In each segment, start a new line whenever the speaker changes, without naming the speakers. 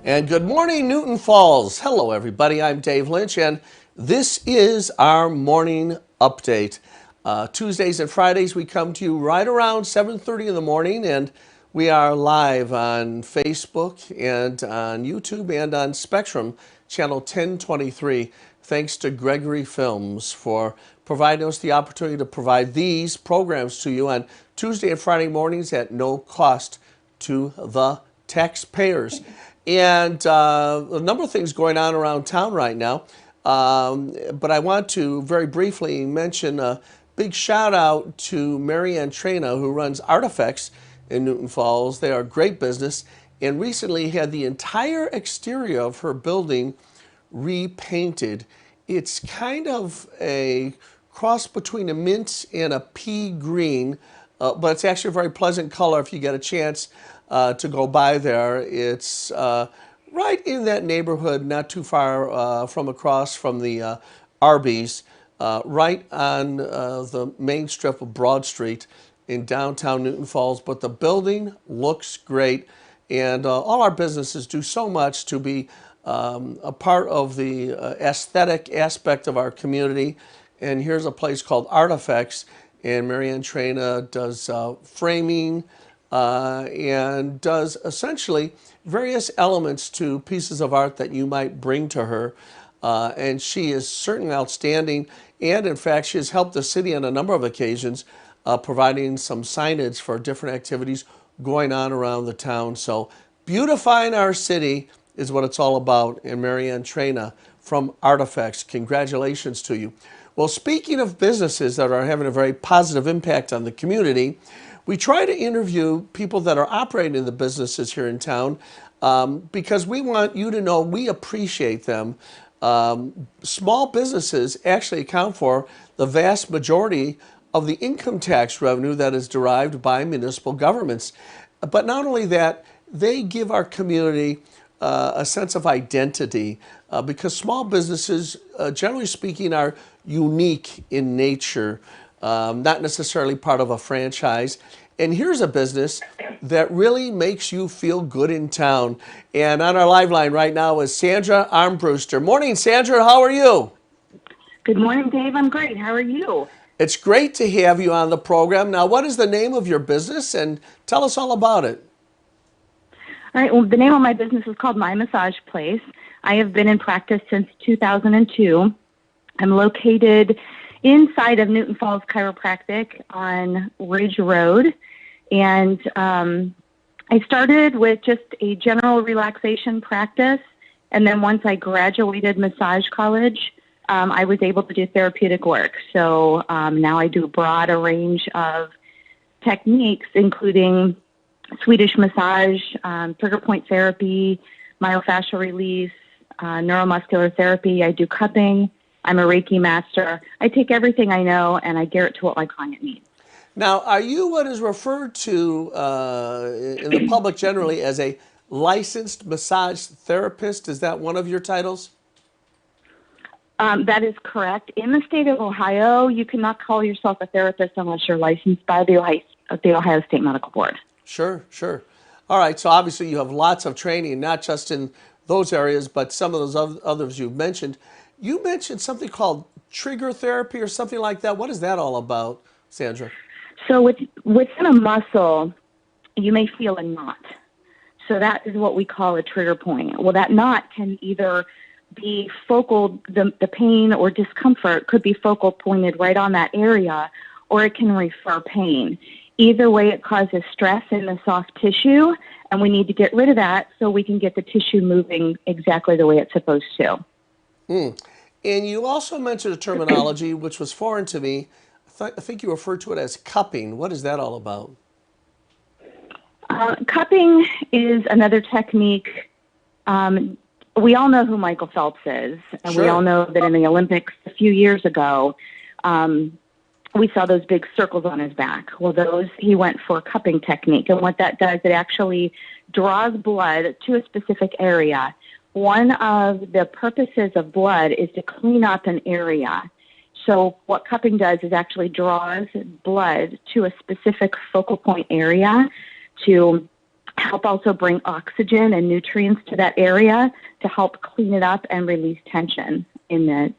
And good morning, Newton Falls. Hello, everybody. I'm Dave Lynch, and this is our morning update. Tuesdays and Fridays, we come to you right around 7:30 in the morning, and we are live on Facebook and on YouTube and on Spectrum, channel 1023. Thanks to Gregory Films for providing us the opportunity to provide these programs to you on Tuesday and Friday mornings at no cost to the taxpayers. And a number of things going on around town right now. But I want to very briefly mention a big shout out to Marianne Trena, who runs Artifacts in Newton Falls. They are a great business and recently had the entire exterior of her building repainted. It's kind of a cross between a mint and a pea green, but it's actually a very pleasant color if you get a chance to go by there. It's right in that neighborhood, not too far from across from the Arby's, right on the main strip of Broad Street in downtown Newton Falls. But the building looks great, and all our businesses do so much to be a part of the aesthetic aspect of our community. And here's a place called Artifacts, and Marianne Trena does framing, and does essentially various elements to pieces of art that you might bring to her. And she is certainly outstanding. And in fact, she has helped the city on a number of occasions, providing some signage for different activities going on around the town. So beautifying our city is what it's all about. And Marianne Trena from Artifacts, congratulations to you. Well, speaking of businesses that are having a very positive impact on the community, we try to interview people that are operating in the businesses here in town, because we want you to know we appreciate them. Small businesses actually account for the vast majority of the income tax revenue that is derived by municipal governments. But not only that, they give our community a sense of identity, because small businesses, generally speaking, are unique in nature, not necessarily part of a franchise. And here's a business that really makes you feel good in town. And on our live line right now is Sandra Armbruster. Morning, Sandra. How are you?
Good morning, Dave. I'm great. How are you?
It's great to have you on the program. Now, what is the name of your business? And tell us all about it.
All right. Well, the name of my business is called My Massage Place. I have been in practice since 2002. I'm located inside of Newton Falls Chiropractic on Ridge Road. And I started with just a general relaxation practice. And then once I graduated massage college, I was able to do therapeutic work. So now I do a broader range of techniques, including Swedish massage, trigger point therapy, myofascial release, neuromuscular therapy. I do cupping. I'm a Reiki master. I take everything I know and I gear it to what my client needs.
Now, are you what is referred to in the public generally as a licensed massage therapist? Is that one of your titles?
That is correct. In the state of Ohio, you cannot call yourself a therapist unless you're licensed by the Ohio State Medical Board.
Sure, sure. All right, so obviously you have lots of training, not just in those areas, but some of those others you've mentioned. You mentioned something called trigger therapy or something like that. What is that all about, Sandra?
So within a muscle, you may feel a knot. So that is what we call a trigger point. Well, that knot can either be focal, the pain or discomfort could be focal pointed right on that area, or it can refer pain. Either way, it causes stress in the soft tissue, and we need to get rid of that so we can get the tissue moving exactly the way it's supposed to.
Mm. And you also mentioned a terminology which was foreign to me. I think you referred to it as cupping. What is that all about?
Cupping is another technique. We all know who Michael Phelps is, and
Sure.
we all know that in the Olympics a few years ago, we saw those big circles on his back. Well, he went for a cupping technique, and what that does, it actually draws blood to a specific area. One of the purposes of blood is to clean up an area. So what cupping does is actually draws blood to a specific focal point area to help also bring oxygen and nutrients to that area to help clean it up and release tension in the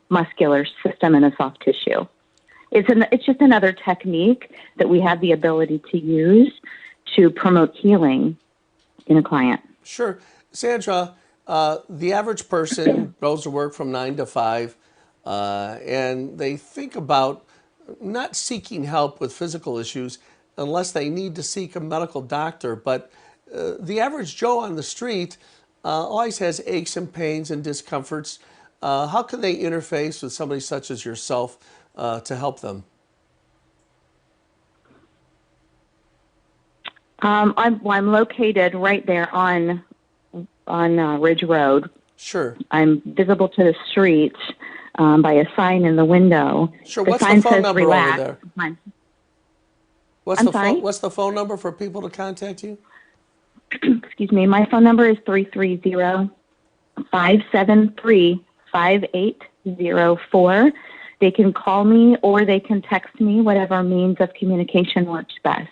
muscular system and the soft tissue. It's just another technique that we have the ability to use to promote healing in a client.
Sure. Sandra, the average person goes to work from 9 to 5, and they think about not seeking help with physical issues unless they need to seek a medical doctor. But the average Joe on the street always has aches and pains and discomforts. How can they interface with somebody such as yourself to help them?
I'm located right there on Ridge Road.
Sure.
I'm visible to the street by a sign in the window.
Sure.
The
What's
sign
the phone
says
number
relax.
over there?
I'm sorry?
What's the phone number for people to contact you?
Excuse me. My phone number is 330-573-5804. They can call me or they can text me, whatever means of communication works best.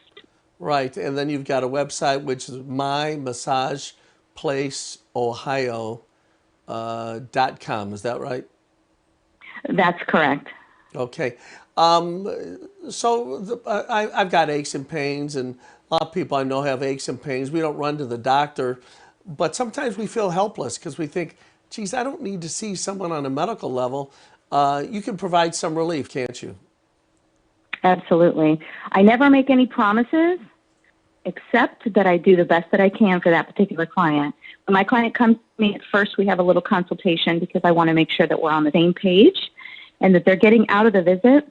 Right, and then you've got a website which is mymassageplaceohio.com. Is that right?
That's correct.
Okay. I've got aches and pains, and a lot of people I know have aches and pains. We don't run to the doctor, but sometimes we feel helpless because we think, geez, I don't need to see someone on a medical level. You can provide some relief, can't you?
Absolutely. I never make any promises, except that I do the best that I can for that particular client. When my client comes to me, at first we have a little consultation because I want to make sure that we're on the same page and that they're getting out of the visit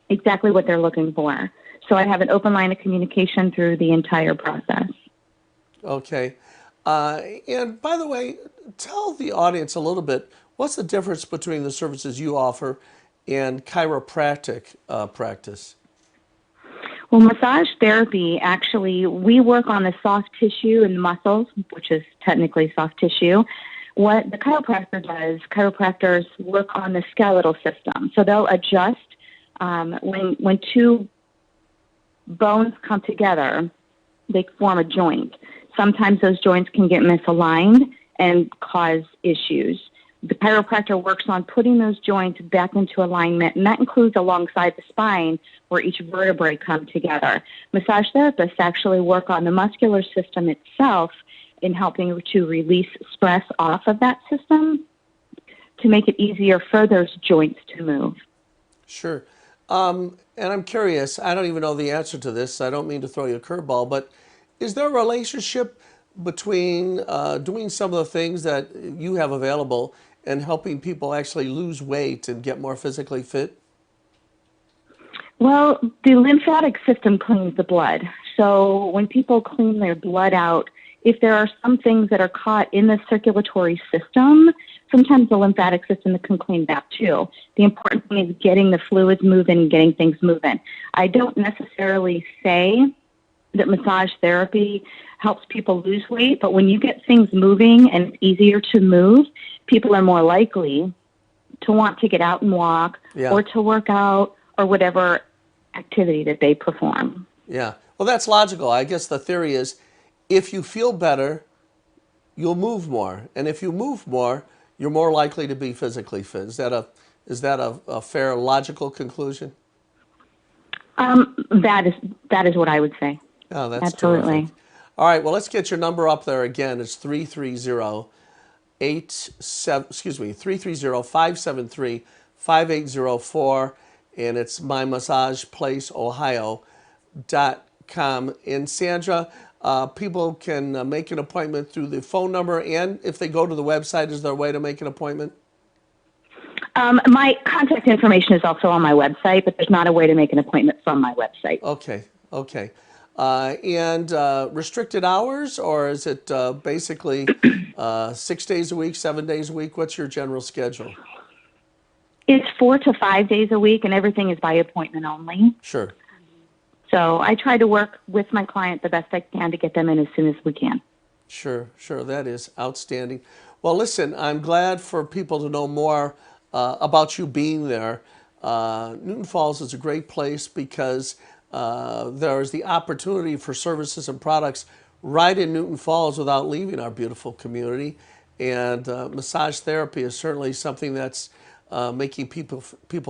exactly what they're looking for. So I have an open line of communication through the entire process.
Okay. And by the way, tell the audience a little bit, what's the difference between the services you offer and chiropractic practice?
Well, massage therapy, actually, we work on the soft tissue and the muscles, which is technically soft tissue. What the chiropractor does, chiropractors work on the skeletal system. So they'll adjust when two bones come together, they form a joint. Sometimes those joints can get misaligned and cause issues. The chiropractor works on putting those joints back into alignment, and that includes alongside the spine where each vertebrae come together. Massage therapists actually work on the muscular system itself in helping to release stress off of that system to make it easier for those joints to move.
Sure. And I'm curious, I don't even know the answer to this, so I don't mean to throw you a curveball, but is there a relationship between doing some of the things that you have available and helping people actually lose weight and get more physically fit?
Well, the lymphatic system cleans the blood. So when people clean their blood out, if there are some things that are caught in the circulatory system, sometimes the lymphatic system can clean that too. The important thing is getting the fluids moving and getting things moving. I don't necessarily say that massage therapy helps people lose weight, but when you get things moving and it's easier to move, people are more likely to want to get out and walk or to work out or whatever activity that they perform.
Yeah. Well, that's logical. I guess the theory is if you feel better, you'll move more. And if you move more, you're more likely to be physically fit. Is that a fair logical conclusion?
That is what I would say.
Oh, that's
absolutely
terrific. All right, well, let's get your number up there again. It's 330-573-5804, and it's mymassageplaceohio.com. And Sandra, people can make an appointment through the phone number, and if they go to the website, is there a way to make an appointment?
My contact information is also on my website, but there's not a way to make an appointment from my website.
Okay. And restricted hours, or is it basically 6 days a week, 7 days a week? What's your general schedule?
It's 4 to 5 days a week, and everything is by appointment only.
Sure.
So I try to work with my client the best I can to get them in as soon as we can.
Sure. That is outstanding. Well, listen, I'm glad for people to know more about you being there. Newton Falls is a great place because there's the opportunity for services and products right in Newton Falls without leaving our beautiful community. And massage therapy is certainly something that's making people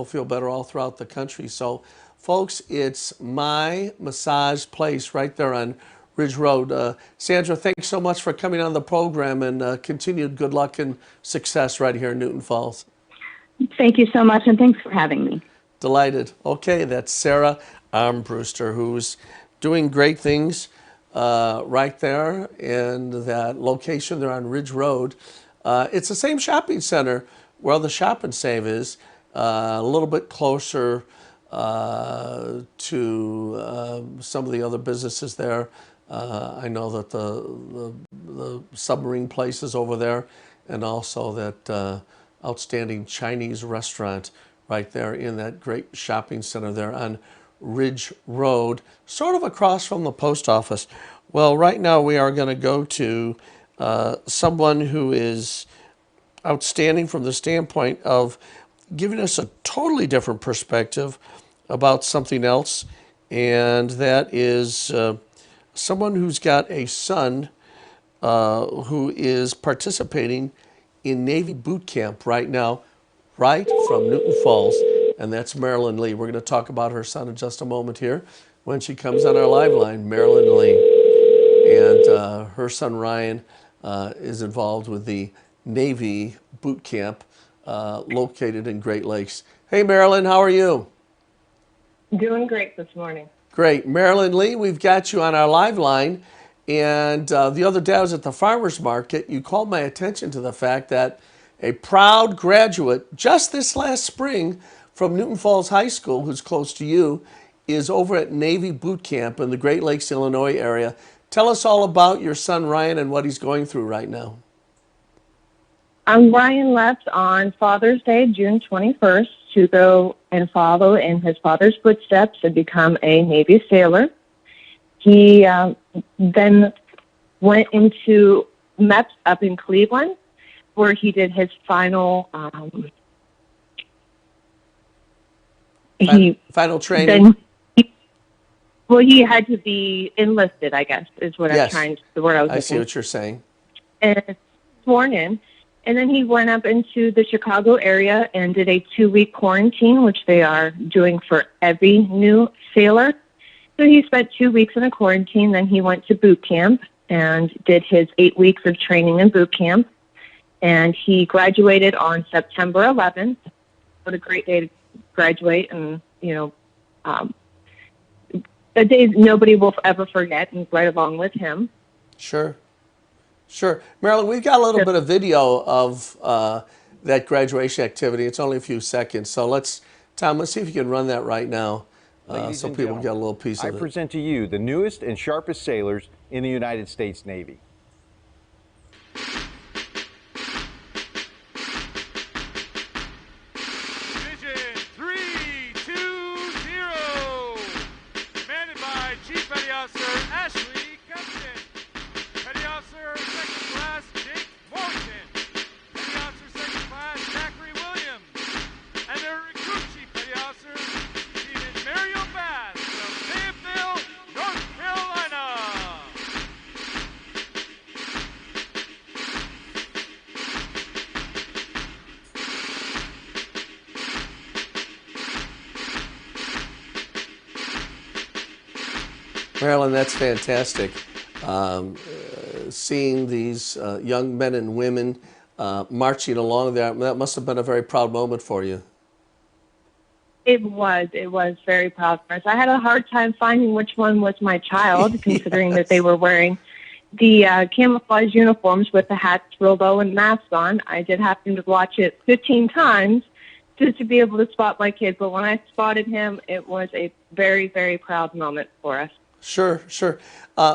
feel better all throughout the country. So, folks, it's My Massage Place right there on Ridge Road. Sandra, thanks so much for coming on the program, and continued good luck and success right here in Newton Falls.
Thank you so much, and thanks for having me.
Delighted. Okay, that's Sarah Armbruster, who's doing great things right there in that location there on Ridge Road. It's the same shopping center where the Shop and Save is, a little bit closer to some of the other businesses there. I know that the Submarine Place is over there, and also that outstanding Chinese restaurant right there in that great shopping center there on Ridge Road, sort of across from the post office. Well, right now we are going to go to someone who is outstanding from the standpoint of giving us a totally different perspective about something else, and that is someone who's got a son who is participating in Navy boot camp right now, right from Newton Falls, and that's Marilyn Lee. We're going to talk about her son in just a moment here when she comes on our live line. Marilyn Lee and her son Ryan is involved with the Navy boot camp located in Great Lakes. Hey, Marilyn, how are you?
Doing great this morning.
Great. Marilyn Lee, we've got you on our live line. And the other day I was at the farmer's market. You called my attention to the fact that a proud graduate just this last spring from Newton Falls High School, who's close to you, is over at Navy Boot Camp in the Great Lakes, Illinois area. Tell us all about your son Ryan and what he's going through right now.
Ryan left on Father's Day, June 21st, to go and follow in his father's footsteps and become a Navy sailor. He then went into MEPS up in Cleveland, where he did his final
final training.
He had to be enlisted, I guess, is what
Yes.
the word I was
I see
looking.
what you're saying.
And sworn in. And then he went up into the Chicago area and did a 2-week quarantine, which they are doing for every new sailor. So he spent 2 weeks in a quarantine. Then he went to boot camp and did his 8 weeks of training in boot camp. And he graduated on September 11th. What a great day to graduate. And, a day nobody will ever forget, and right along with him.
Sure. Marilyn, we've got a little bit of video of that graduation activity. It's only a few seconds. So Tom, let's see if you can run that right now so people get a little piece of it.
I present to you the newest and sharpest sailors in the United States Navy.
Vision 320, commanded by Chief Petty Officer Ashley Kempton, Petty Officer Second Class Jake Morrison, Petty Officer Second Class Zachary Williams, and their recruit Chief Petty Officer Stephen Mario Bass from Fayetteville, North Carolina.
Marilyn, that's fantastic. Seeing these young men and women marching along there, that must have been a very proud moment for you.
It was very proud for us. I had a hard time finding which one was my child, considering that they were wearing the camouflage uniforms with the hats rolled low and masks on. I did happen to watch it 15 times just to be able to spot my kid. But when I spotted him, it was a very, very proud moment for us.
Sure.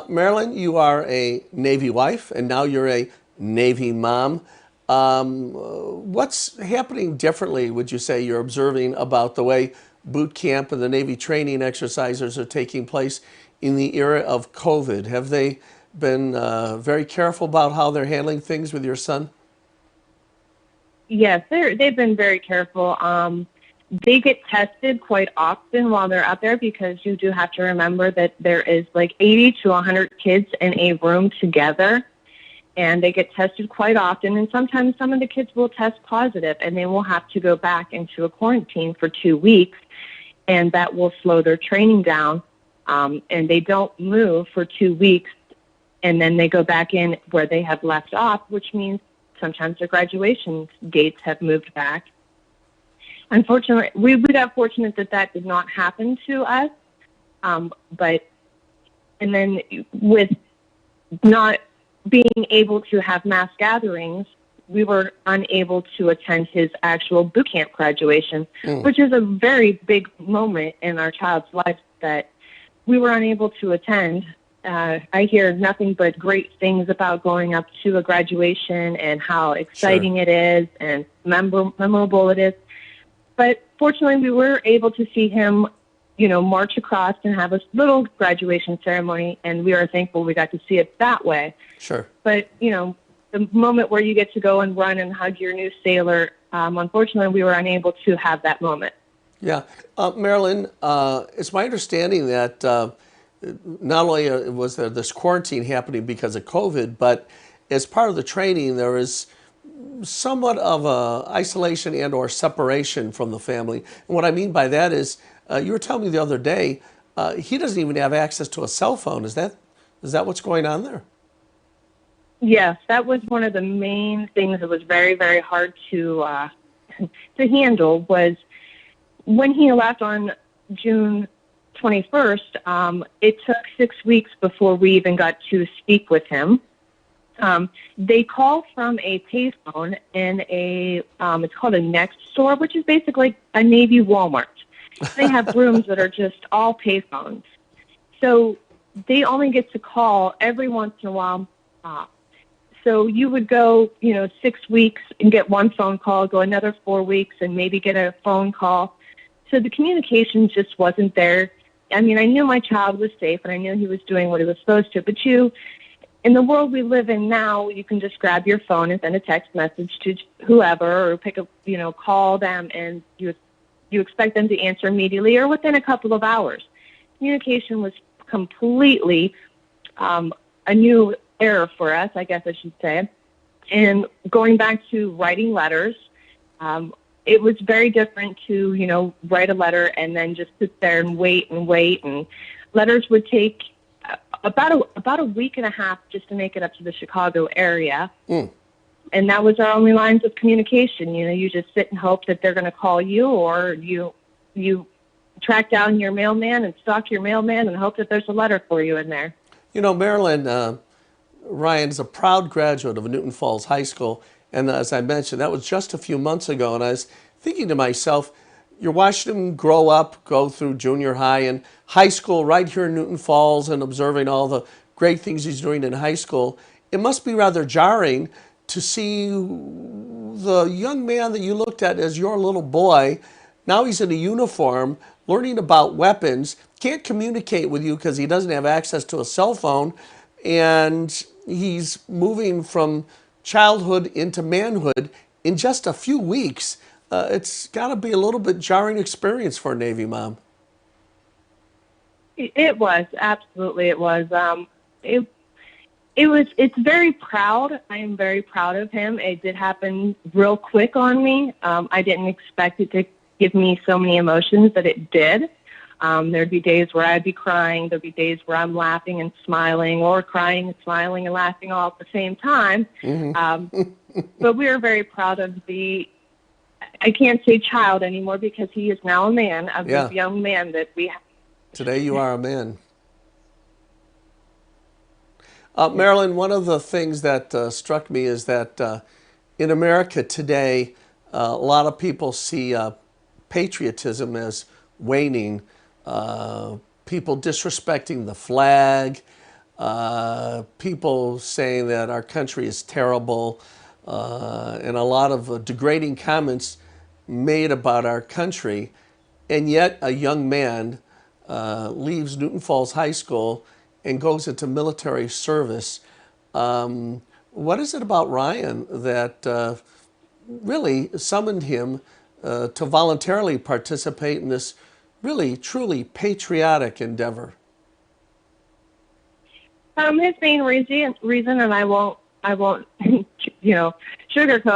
Marilyn, you are a Navy wife, and now you're a Navy mom. What's happening differently, would you say, you're observing about the way boot camp and the Navy training exercises are taking place in the era of COVID? Have they been very careful about how they're handling things with your son?
Yes, they've been very careful. they get tested quite often while they're out there, because you do have to remember that there is like 80 to 100 kids in a room together, and they get tested quite often. And sometimes some of the kids will test positive, and they will have to go back into a quarantine for 2 weeks, and that will slow their training down. And they don't move for 2 weeks, and then they go back in where they have left off, which means sometimes their graduation dates have moved back. Unfortunately, we got fortunate that that did not happen to us. And then with not being able to have mass gatherings, we were unable to attend his actual boot camp graduation, which is a very big moment in our child's life that we were unable to attend. I hear nothing but great things about going up to a graduation and how exciting it is and memorable it is. But fortunately, we were able to see him, march across and have a little graduation ceremony, and we are thankful we got to see it that way.
Sure.
But, the moment where you get to go and run and hug your new sailor, unfortunately, we were unable to have that moment.
Yeah. Marilyn, it's my understanding that not only was there this quarantine happening because of COVID, but as part of the training, there is somewhat of a isolation and or separation from the family. And what I mean by that is, you were telling me the other day, he doesn't even have access to a cell phone. Is that what's going on there?
Yes, that was one of the main things that was very, very hard to handle. Was when he left on June 21st, it took 6 weeks before we even got to speak with him. They call from a payphone in it's called a Next Store, which is basically a Navy Walmart. They have rooms that are just all payphones. So they only get to call every once in a while. So you would go, 6 weeks and get one phone call, go another 4 weeks and maybe get a phone call. So the communication just wasn't there. I mean, I knew my child was safe and I knew he was doing what he was supposed to, but in the world we live in now, you can just grab your phone and send a text message to whoever, or pick up, call them, and you expect them to answer immediately or within a couple of hours. Communication was completely a new era for us, I guess I should say. And going back to writing letters, it was very different to, write a letter and then just sit there and wait. And letters would take about a week and a half just to make it up to the Chicago area. And that was our only lines of communication. You just sit and hope that they're going to call you, or you track down your mailman and stalk your mailman and hope that there's a letter for you in there.
Marilyn, Ryan is a proud graduate of Newton Falls High School. And as I mentioned, that was just a few months ago. And I was thinking to myself, you're watching him grow up, go through junior high and high school right here in Newton Falls, and observing all the great things he's doing in high school. It must be rather jarring to see the young man that you looked at as your little boy. Now he's in a uniform, learning about weapons, can't communicate with you because he doesn't have access to a cell phone, and he's moving from childhood into manhood in just a few weeks. It's got to be a little bit jarring experience for a Navy mom.
It was, absolutely it was. It's very proud. I am very proud of him. It did happen real quick on me. I didn't expect it to give me so many emotions that it did. There'd be days where I'd be crying. There'd be days where I'm laughing and smiling, or crying and smiling and laughing all at the same time. But we are very proud of I can't say child anymore because he is now a man, this young man that we have.
Today you are a man. Marilyn, one of the things that struck me is that in America today, a lot of people see patriotism as waning, people disrespecting the flag, people saying that our country is terrible, and a lot of degrading comments made about our country. And yet a young man leaves Newton Falls High School and goes into military service. What is it about Ryan that really summoned him to voluntarily participate in this really, truly patriotic endeavor?
His main reason, and I won't, sugarcoat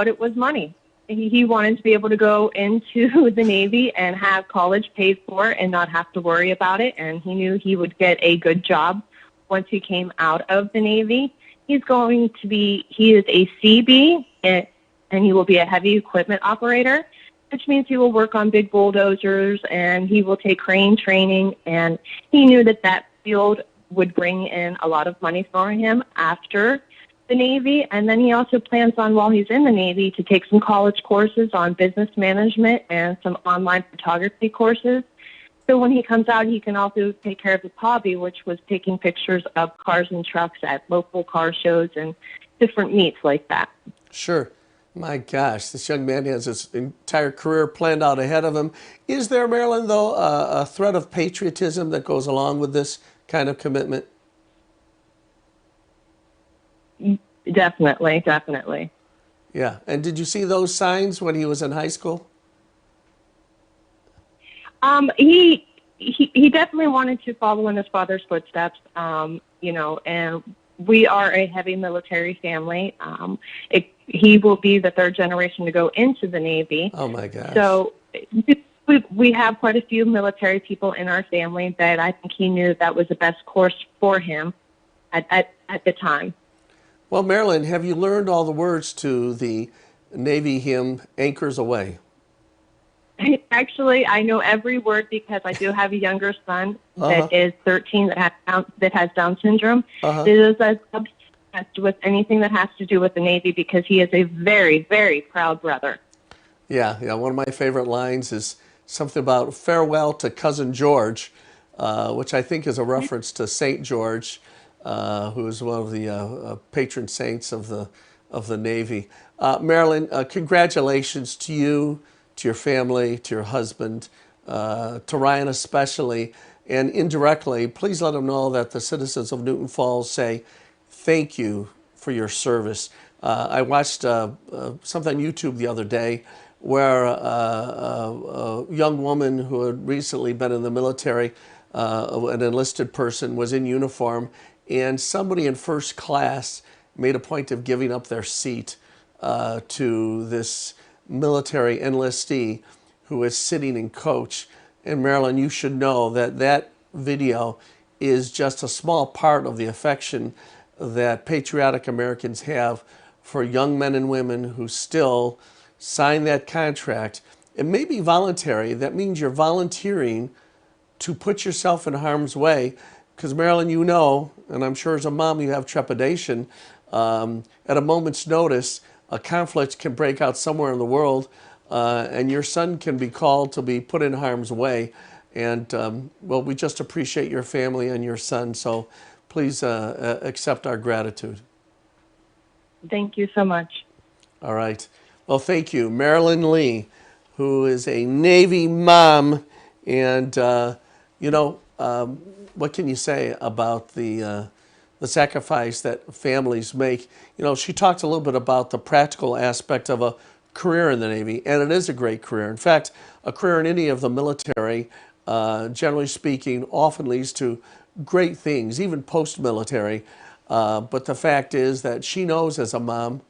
it, was money. He wanted to be able to go into the Navy and have college paid for and not have to worry about it. And he knew he would get a good job once he came out of the Navy. He is a CB, and he will be a heavy equipment operator, which means he will work on big bulldozers and he will take crane training. And he knew that field would bring in a lot of money for him after the Navy. And then he also plans on, while he's in the Navy, to take some college courses on business management and some online photography courses. So when he comes out, he can also take care of his hobby, which was taking pictures of cars and trucks at local car shows and different meets like that.
Sure. My gosh, this young man has his entire career planned out ahead of him. Is there, Marilyn, though, a thread of patriotism that goes along with this kind of commitment?
Definitely.
Yeah. And did you see those signs when he was in high school?
He definitely wanted to follow in his father's footsteps, and we are a heavy military family. He will be the third generation to go into the Navy.
Oh, my gosh.
So we have quite a few military people in our family that I think he knew that was the best course for him at the time.
Well, Marilyn, have you learned all the words to the Navy hymn, Anchors Aweigh?
Actually, I know every word because I do have a younger son that is 13 that has Down syndrome. He is obsessed with anything that has to do with the Navy because he is a very, very proud brother.
Yeah. One of my favorite lines is something about farewell to Cousin George, which I think is a reference to St. George, who is one of the patron saints of the Navy. Marilyn, congratulations to you, to your family, to your husband, to Ryan especially, and indirectly, please let him know that the citizens of Newton Falls say thank you for your service. I watched something on YouTube the other day where a young woman who had recently been in the military, an enlisted person, was in uniform, and somebody in first class made a point of giving up their seat to this military enlistee who is sitting in coach. And Marilyn, you should know that video is just a small part of the affection that patriotic Americans have for young men and women who still sign that contract. It may be voluntary. That means you're volunteering to put yourself in harm's way. Because Marilyn, you know, and I'm sure as a mom you have trepidation, at a moment's notice, a conflict can break out somewhere in the world, and your son can be called to be put in harm's way. And, well, we just appreciate your family and your son, so please accept our gratitude.
Thank you so much.
All right. Well, thank you. Marilyn Lee, who is a Navy mom, and, what can you say about the sacrifice that families make? She talked a little bit about the practical aspect of a career in the Navy, and it is a great career. In fact, a career in any of the military, generally speaking, often leads to great things, even post-military. But the fact is that she knows as a mom,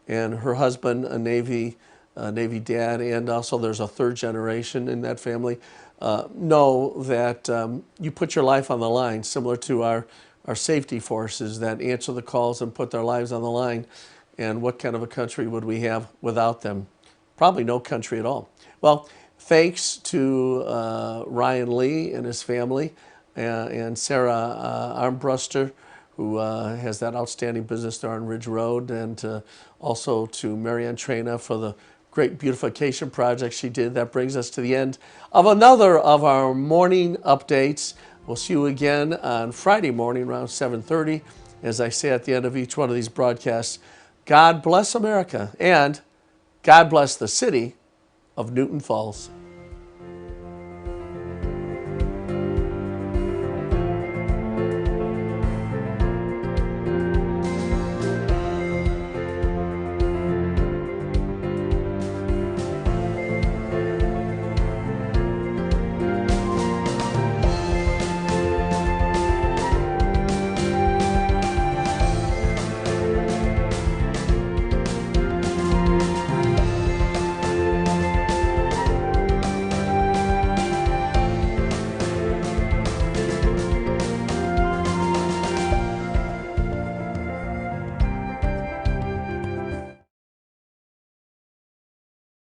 and her husband, a Navy dad, and also there's a third generation in that family, know that you put your life on the line, similar to our safety forces that answer the calls and put their lives on the line. And what kind of a country would we have without them? Probably no country at all. Well, thanks to Ryan Lee and his family, and Sarah Armbruster, who has that outstanding business there on Ridge Road, and also to Marianne Trena for the great beautification project she did. That brings us to the end of another of our morning updates. We'll see you again on Friday morning around 7:30. As I say at the end of each one of these broadcasts, God bless America, and God bless the city of Newton Falls.